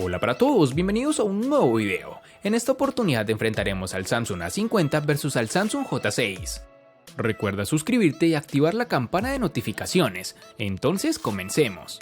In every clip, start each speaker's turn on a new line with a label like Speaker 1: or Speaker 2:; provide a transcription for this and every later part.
Speaker 1: Hola para todos, bienvenidos a un nuevo video. En esta oportunidad enfrentaremos al Samsung A50 versus al Samsung J6. Recuerda suscribirte y activar la campana de notificaciones. Entonces comencemos.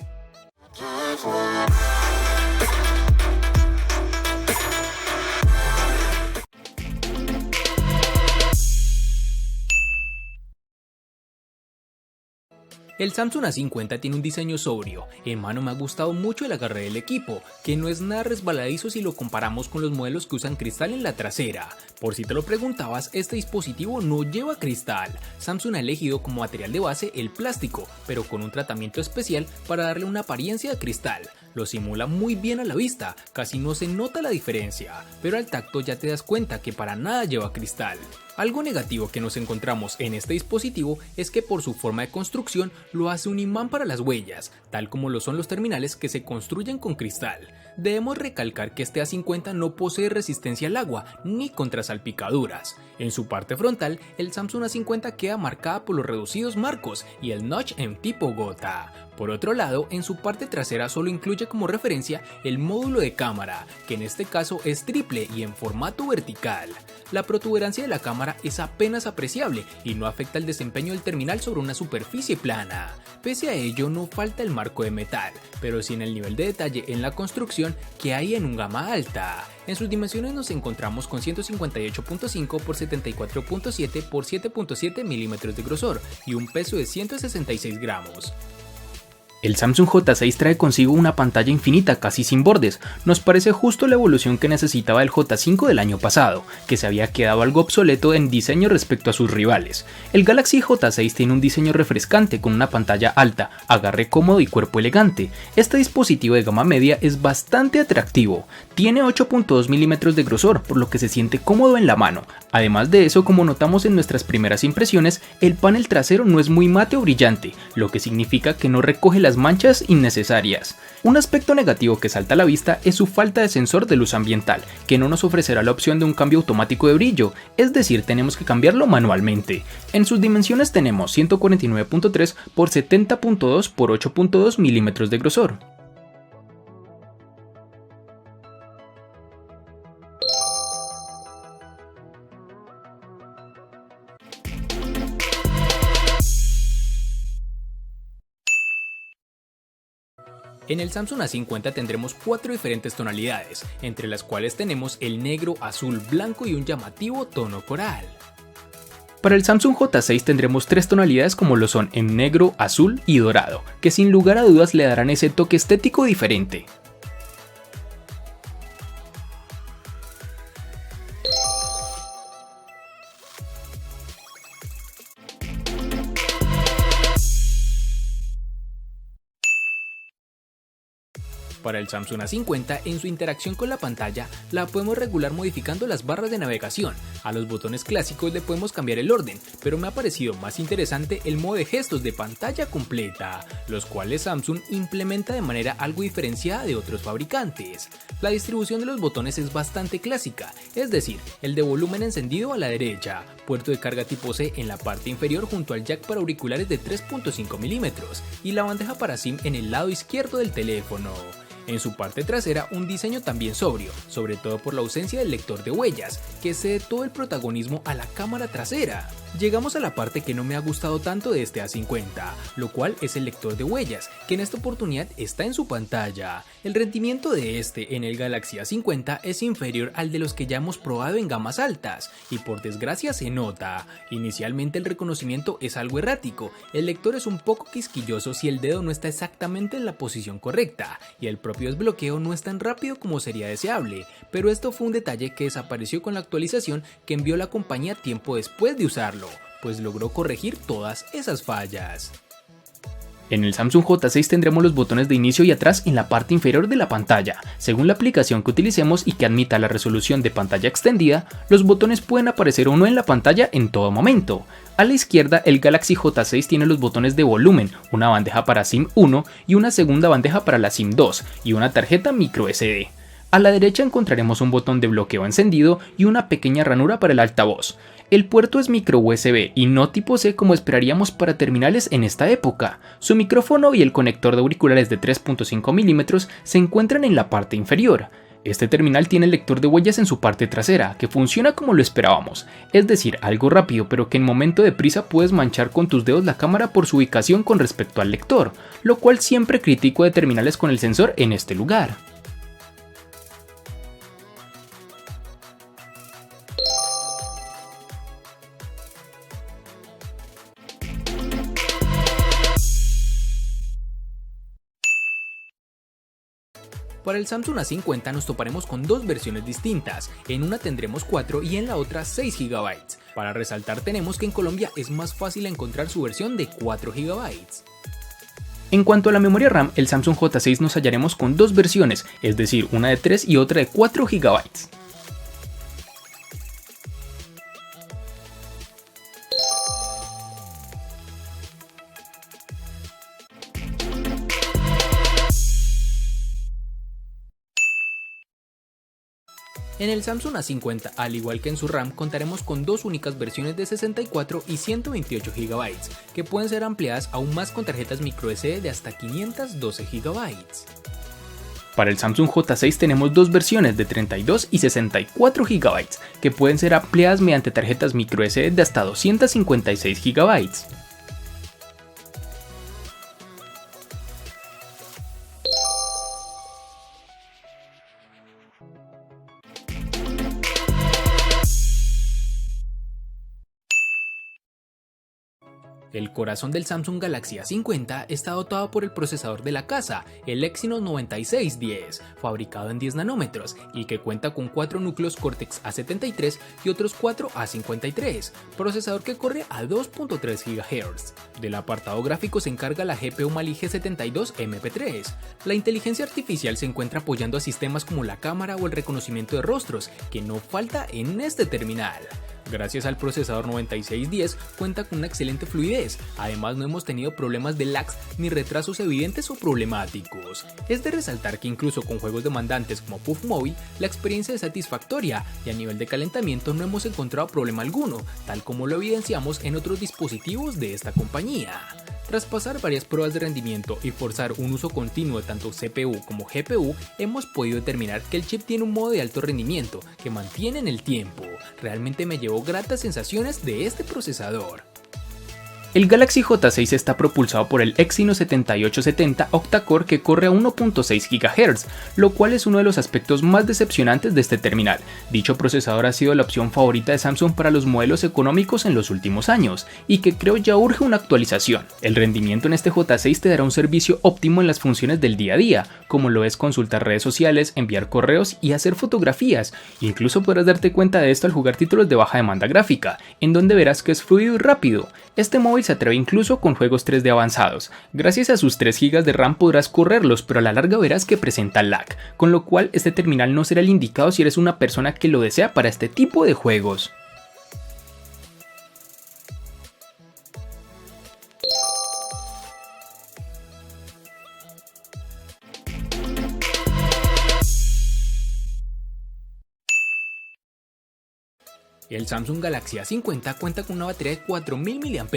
Speaker 1: El Samsung A50 tiene un diseño sobrio, en mano me ha gustado mucho el agarre del equipo, que no es nada resbaladizo si lo comparamos con los modelos que usan cristal en la trasera. Por si te lo preguntabas, este dispositivo no lleva cristal. Samsung ha elegido como material de base el plástico, pero con un tratamiento especial para darle una apariencia de cristal. Lo simula muy bien a la vista, casi no se nota la diferencia, pero al tacto ya te das cuenta que para nada lleva cristal. Algo negativo que nos encontramos en este dispositivo es que por su forma de construcción lo hace un imán para las huellas, tal como lo son los terminales que se construyen con cristal. Debemos recalcar que este A50 no posee resistencia al agua ni contra salpicaduras. En su parte frontal, el Samsung A50 queda marcada por los reducidos marcos y el notch en tipo gota. Por otro lado, en su parte trasera solo incluye como referencia el módulo de cámara, que en este caso es triple y en formato vertical. La protuberancia de la cámara es apenas apreciable y no afecta el desempeño del terminal sobre una superficie plana. Pese a ello, no falta el marco de metal, pero sí en el nivel de detalle en la construcción que hay en un gama alta. En sus dimensiones nos encontramos con 158.5 x 74.7 x 7.7 milímetros de grosor y un peso de 166 gramos. El Samsung J6 trae consigo una pantalla infinita casi sin bordes. Nos parece justo la evolución que necesitaba el J5 del año pasado, que se había quedado algo obsoleto en diseño respecto a sus rivales. El Galaxy J6 tiene un diseño refrescante con una pantalla alta, agarre cómodo y cuerpo elegante. Este dispositivo de gama media es bastante atractivo. Tiene 8.2 milímetros de grosor, por lo que se siente cómodo en la mano. Además de eso, como notamos en nuestras primeras impresiones, el panel trasero no es muy mate o brillante, lo que significa que no recoge las manchas innecesarias. Un aspecto negativo que salta a la vista es su falta de sensor de luz ambiental, que no nos ofrecerá la opción de un cambio automático de brillo, es decir, tenemos que cambiarlo manualmente. En sus dimensiones tenemos 149.3 x 70.2 x 8.2 milímetros de grosor. En el Samsung A50 tendremos 4 diferentes tonalidades, entre las cuales tenemos el negro, azul, blanco y un llamativo tono coral. Para el Samsung J6 tendremos 3 tonalidades como lo son en negro, azul y dorado, que sin lugar a dudas le darán ese toque estético diferente. Para el Samsung A50, en su interacción con la pantalla, la podemos regular modificando las barras de navegación. A los botones clásicos le podemos cambiar el orden, pero me ha parecido más interesante el modo de gestos de pantalla completa, los cuales Samsung implementa de manera algo diferenciada de otros fabricantes. La distribución de los botones es bastante clásica, es decir, el de volumen encendido a la derecha, puerto de carga tipo C en la parte inferior junto al jack para auriculares de 3.5 milímetros y la bandeja para SIM en el lado izquierdo del teléfono. En su parte trasera, un diseño también sobrio, sobre todo por la ausencia del lector de huellas, que cede todo el protagonismo a la cámara trasera. Llegamos a la parte que no me ha gustado tanto de este A50, lo cual es el lector de huellas, que en esta oportunidad está en su pantalla. El rendimiento de este en el Galaxy A50 es inferior al de los que ya hemos probado en gamas altas, y por desgracia se nota. Inicialmente el reconocimiento es algo errático, el lector es un poco quisquilloso si el dedo no está exactamente en la posición correcta, y el propio desbloqueo no es tan rápido como sería deseable, pero esto fue un detalle que desapareció con la actualización que envió la compañía tiempo después de usarlo, pues logró corregir todas esas fallas. En el Samsung J6 tendremos los botones de inicio y atrás en la parte inferior de la pantalla. Según la aplicación que utilicemos y que admita la resolución de pantalla extendida, los botones pueden aparecer o no en la pantalla en todo momento. A la izquierda, el Galaxy J6 tiene los botones de volumen, una bandeja para SIM 1 y una segunda bandeja para la SIM 2 y una tarjeta microSD. A la derecha encontraremos un botón de bloqueo encendido y una pequeña ranura para el altavoz. El puerto es micro USB y no tipo C como esperaríamos para terminales en esta época. Su micrófono y el conector de auriculares de 3.5 mm se encuentran en la parte inferior. Este terminal tiene el lector de huellas en su parte trasera, que funciona como lo esperábamos, es decir, algo rápido pero que en momento de prisa puedes manchar con tus dedos la cámara por su ubicación con respecto al lector, lo cual siempre critico de terminales con el sensor en este lugar. Para el Samsung A50 nos toparemos con dos versiones distintas, en una tendremos 4 y en la otra 6 GB. Para resaltar tenemos que en Colombia es más fácil encontrar su versión de 4 GB. En cuanto a la memoria RAM, el Samsung J6 nos hallaremos con dos versiones, es decir, una de 3 y otra de 4 GB. En el Samsung A50, al igual que en su RAM, contaremos con dos únicas versiones de 64 y 128 GB, que pueden ser ampliadas aún más con tarjetas microSD de hasta 512 GB. Para el Samsung J6 tenemos dos versiones de 32 y 64 GB, que pueden ser ampliadas mediante tarjetas microSD de hasta 256 GB. El corazón del Samsung Galaxy A50 está dotado por el procesador de la casa, el Exynos 9610, fabricado en 10 nanómetros y que cuenta con 4 núcleos Cortex A73 y otros 4 A53, procesador que corre a 2.3 GHz. Del apartado gráfico se encarga la GPU Mali G72 MP3. La inteligencia artificial se encuentra apoyando a sistemas como la cámara o el reconocimiento de rostros, que no falta en este terminal. Gracias al procesador 9610 cuenta con una excelente fluidez, además no hemos tenido problemas de lags ni retrasos evidentes o problemáticos. Es de resaltar que incluso con juegos demandantes como Puff Movie, la experiencia es satisfactoria y a nivel de calentamiento no hemos encontrado problema alguno, tal como lo evidenciamos en otros dispositivos de esta compañía. Tras pasar varias pruebas de rendimiento y forzar un uso continuo de tanto CPU como GPU, hemos podido determinar que el chip tiene un modo de alto rendimiento que mantiene en el tiempo. Realmente me llevó gratas sensaciones de este procesador. El Galaxy J6 está propulsado por el Exynos 7870 octa-core que corre a 1.6 GHz, lo cual es uno de los aspectos más decepcionantes de este terminal. Dicho procesador ha sido la opción favorita de Samsung para los modelos económicos en los últimos años, y que creo ya urge una actualización. El rendimiento en este J6 te dará un servicio óptimo en las funciones del día a día, como lo es consultar redes sociales, enviar correos y hacer fotografías. Incluso podrás darte cuenta de esto al jugar títulos de baja demanda gráfica, en donde verás que es fluido y rápido. Este móvil se atreve incluso con juegos 3D avanzados. Gracias a sus 3 GB de RAM podrás correrlos, pero a la larga verás que presenta lag, con lo cual este terminal no será el indicado si eres una persona que lo desea para este tipo de juegos. El Samsung Galaxy A50 cuenta con una batería de 4000 mAh,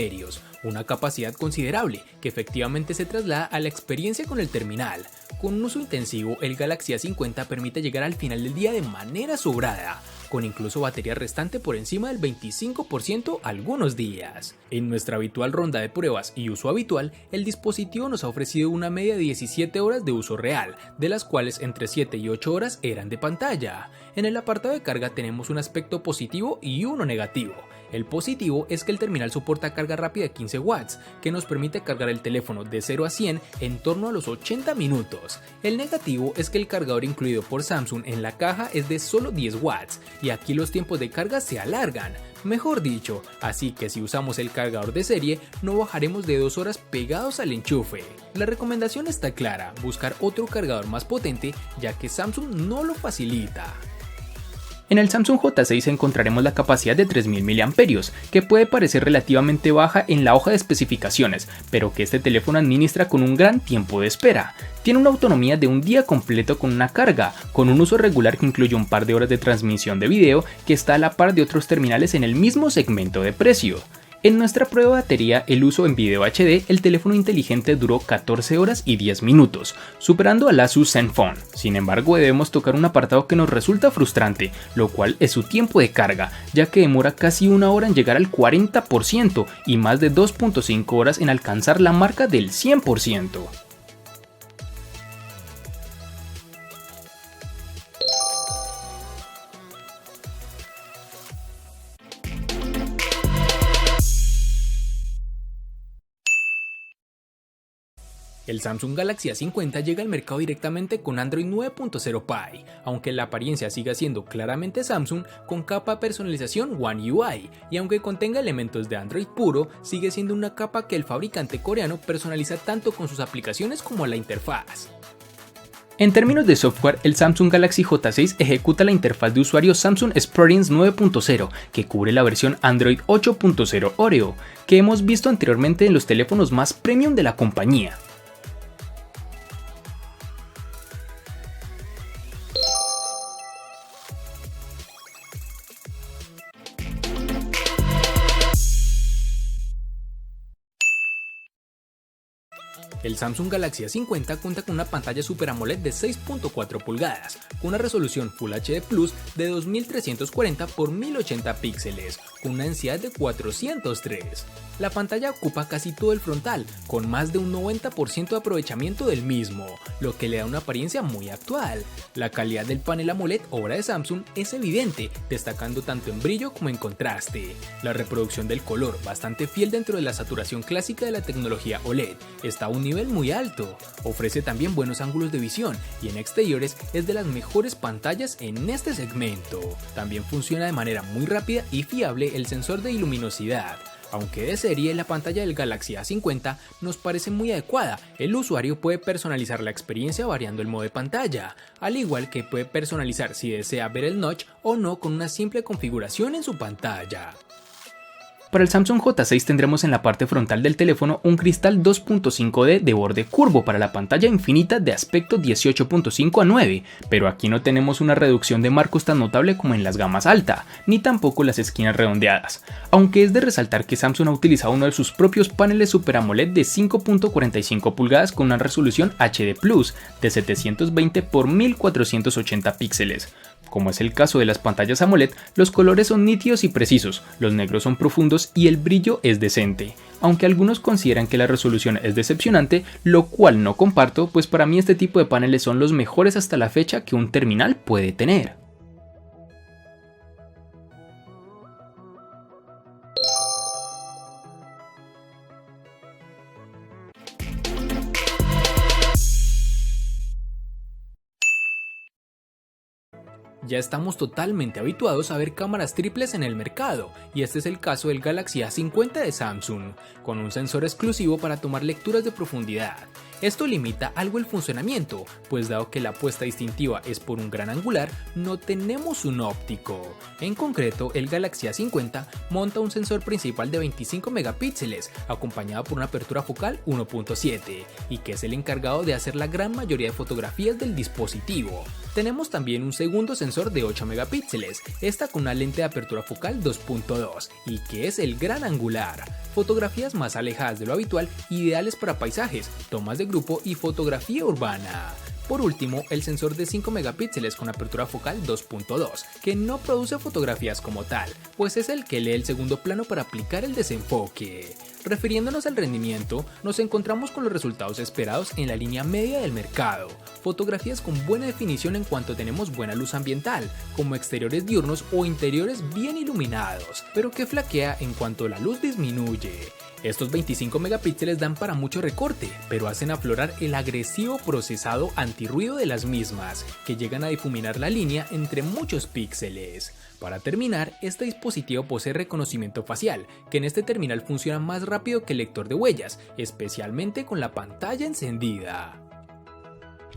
Speaker 1: una capacidad considerable que efectivamente se traslada a la experiencia con el terminal. Con un uso intensivo, el Galaxy A50 permite llegar al final del día de manera sobrada, con incluso batería restante por encima del 25% algunos días. En nuestra habitual ronda de pruebas y uso habitual, el dispositivo nos ha ofrecido una media de 17 horas de uso real, de las cuales entre 7 y 8 horas eran de pantalla. En el apartado de carga tenemos un aspecto positivo y uno negativo. El positivo es que el terminal soporta carga rápida de 15 watts, que nos permite cargar el teléfono de 0 a 100 en torno a los 80 minutos. El negativo es que el cargador incluido por Samsung en la caja es de solo 10 watts, y aquí los tiempos de carga se alargan, mejor dicho, así que si usamos el cargador de serie no bajaremos de 2 horas pegados al enchufe. La recomendación está clara, buscar otro cargador más potente ya que Samsung no lo facilita. En el Samsung J6 encontraremos la capacidad de 3000 mAh, que puede parecer relativamente baja en la hoja de especificaciones, pero que este teléfono administra con un gran tiempo de espera. Tiene una autonomía de un día completo con una carga, con un uso regular que incluye un par de horas de transmisión de video, que está a la par de otros terminales en el mismo segmento de precio. En nuestra prueba de batería, el uso en video HD, el teléfono inteligente duró 14 horas y 10 minutos, superando al Asus Zenfone. Sin embargo, debemos tocar un apartado que nos resulta frustrante, lo cual es su tiempo de carga, ya que demora casi una hora en llegar al 40% y más de 2.5 horas en alcanzar la marca del 100%. El Samsung Galaxy A50 llega al mercado directamente con Android 9.0 Pie, aunque la apariencia siga siendo claramente Samsung con capa de personalización One UI, y aunque contenga elementos de Android puro, sigue siendo una capa que el fabricante coreano personaliza tanto con sus aplicaciones como la interfaz. En términos de software, el Samsung Galaxy J6 ejecuta la interfaz de usuario Samsung Experience 9.0, que cubre la versión Android 8.0 Oreo, que hemos visto anteriormente en los teléfonos más premium de la compañía. El Samsung Galaxy A50 cuenta con una pantalla Super AMOLED de 6.4 pulgadas, con una resolución Full HD Plus de 2340 x 1080 píxeles, con una densidad de 403. La pantalla ocupa casi todo el frontal, con más de un 90% de aprovechamiento del mismo, lo que le da una apariencia muy actual. La calidad del panel AMOLED obra de Samsung es evidente, destacando tanto en brillo como en contraste. La reproducción del color, bastante fiel dentro de la saturación clásica de la tecnología OLED, está a un nivel muy alto. Ofrece también buenos ángulos de visión y en exteriores es de las mejores pantallas en este segmento. También funciona de manera muy rápida y fiable el sensor de luminosidad. Aunque de serie, la pantalla del Galaxy A50 nos parece muy adecuada. El usuario puede personalizar la experiencia variando el modo de pantalla, al igual que puede personalizar si desea ver el notch o no con una simple configuración en su pantalla. Para el Samsung J6 tendremos en la parte frontal del teléfono un cristal 2.5D de borde curvo para la pantalla infinita de aspecto 18.5:9, pero aquí no tenemos una reducción de marcos tan notable como en las gamas alta, ni tampoco las esquinas redondeadas, aunque es de resaltar que Samsung ha utilizado uno de sus propios paneles Super AMOLED de 5.45 pulgadas con una resolución HD Plus de 720 x 1480 píxeles. Como es el caso de las pantallas AMOLED, los colores son nítidos y precisos, los negros son profundos y el brillo es decente, aunque algunos consideran que la resolución es decepcionante, lo cual no comparto, pues para mí este tipo de paneles son los mejores hasta la fecha que un terminal puede tener. Ya estamos totalmente habituados a ver cámaras triples en el mercado, y este es el caso del Galaxy A50 de Samsung, con un sensor exclusivo para tomar lecturas de profundidad. Esto limita algo el funcionamiento, pues dado que la apuesta distintiva es por un gran angular, no tenemos un óptico. En concreto, el Galaxy A50 monta un sensor principal de 25 megapíxeles, acompañado por una apertura focal 1.7, y que es el encargado de hacer la gran mayoría de fotografías del dispositivo. Tenemos también un segundo sensor de 8 megapíxeles, esta con una lente de apertura focal 2.2 y que es el gran angular. Fotografías más alejadas de lo habitual, ideales para paisajes, tomas de grupo y fotografía urbana. Por último, el sensor de 5 megapíxeles con apertura focal 2.2, que no produce fotografías como tal, pues es el que lee el segundo plano para aplicar el desenfoque. Refiriéndonos al rendimiento, nos encontramos con los resultados esperados en la línea media del mercado. Fotografías con buena definición en cuanto tenemos buena luz ambiental, como exteriores diurnos o interiores bien iluminados, pero que flaquea en cuanto la luz disminuye. Estos 25 megapíxeles dan para mucho recorte, pero hacen aflorar el agresivo procesado antirruido de las mismas, que llegan a difuminar la línea entre muchos píxeles. Para terminar, este dispositivo posee reconocimiento facial, que en este terminal funciona más rápido que el lector de huellas, especialmente con la pantalla encendida.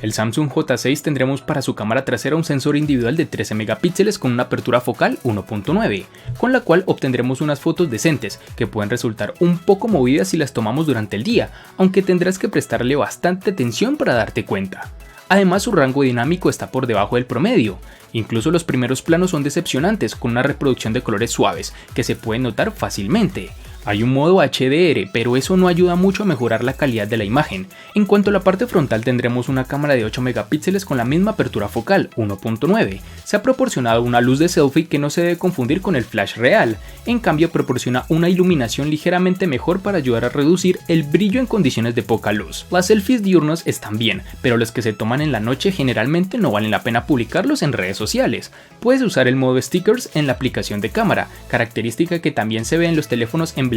Speaker 1: El Samsung J6 tendremos para su cámara trasera un sensor individual de 13 megapíxeles con una apertura focal 1.9, con la cual obtendremos unas fotos decentes que pueden resultar un poco movidas si las tomamos durante el día, aunque tendrás que prestarle bastante atención para darte cuenta. Además, su rango dinámico está por debajo del promedio. Incluso los primeros planos son decepcionantes, con una reproducción de colores suaves que se pueden notar fácilmente. Hay un modo HDR, pero eso no ayuda mucho a mejorar la calidad de la imagen. En cuanto a la parte frontal, tendremos una cámara de 8 megapíxeles con la misma apertura focal, 1.9. Se ha proporcionado una luz de selfie que no se debe confundir con el flash real, en cambio proporciona una iluminación ligeramente mejor para ayudar a reducir el brillo en condiciones de poca luz. Las selfies diurnos están bien, pero los que se toman en la noche generalmente no valen la pena publicarlos en redes sociales. Puedes usar el modo stickers en la aplicación de cámara, característica que también se ve en los teléfonos emblemáticos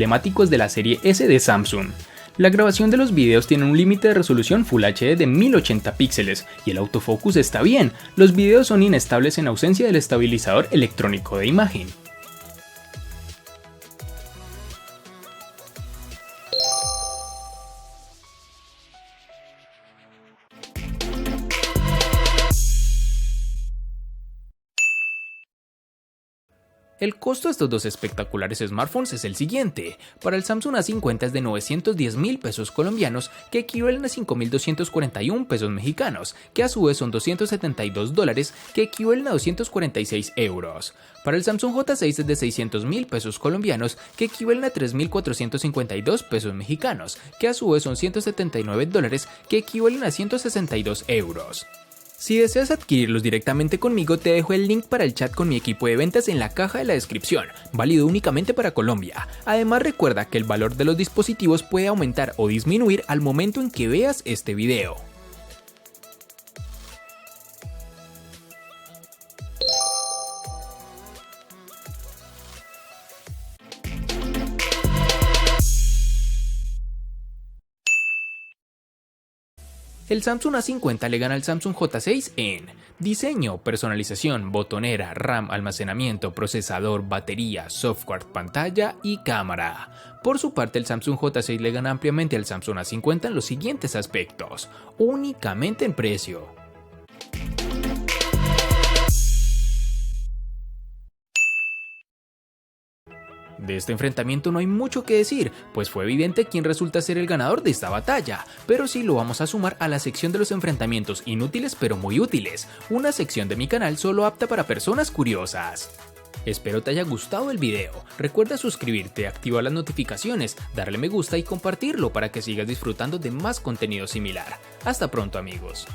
Speaker 1: de la serie S de Samsung. La grabación de los videos tiene un límite de resolución Full HD de 1080 píxeles y el autofocus está bien. Los videos son inestables en ausencia del estabilizador electrónico de imagen. El costo de estos dos espectaculares smartphones es el siguiente. Para el Samsung A50 es de 910.000 pesos colombianos, que equivalen a 5.241 pesos mexicanos, que a su vez son $272, que equivalen a 246 euros. Para el Samsung J6 es de 600.000 pesos colombianos, que equivalen a 3.452 pesos mexicanos, que a su vez son $179, que equivalen a 162 euros. Si deseas adquirirlos directamente conmigo, te dejo el link para el chat con mi equipo de ventas en la caja de la descripción, válido únicamente para Colombia. Además, recuerda que el valor de los dispositivos puede aumentar o disminuir al momento en que veas este video. El Samsung A50 le gana al Samsung J6 en diseño, personalización, botonera, RAM, almacenamiento, procesador, batería, software, pantalla y cámara. Por su parte, el Samsung J6 le gana ampliamente al Samsung A50 en los siguientes aspectos, únicamente en precio. De este enfrentamiento no hay mucho que decir, pues fue evidente quién resulta ser el ganador de esta batalla, pero sí lo vamos a sumar a la sección de los enfrentamientos inútiles pero muy útiles, una sección de mi canal solo apta para personas curiosas. Espero te haya gustado el video, recuerda suscribirte, activar las notificaciones, darle me gusta y compartirlo para que sigas disfrutando de más contenido similar. Hasta pronto amigos.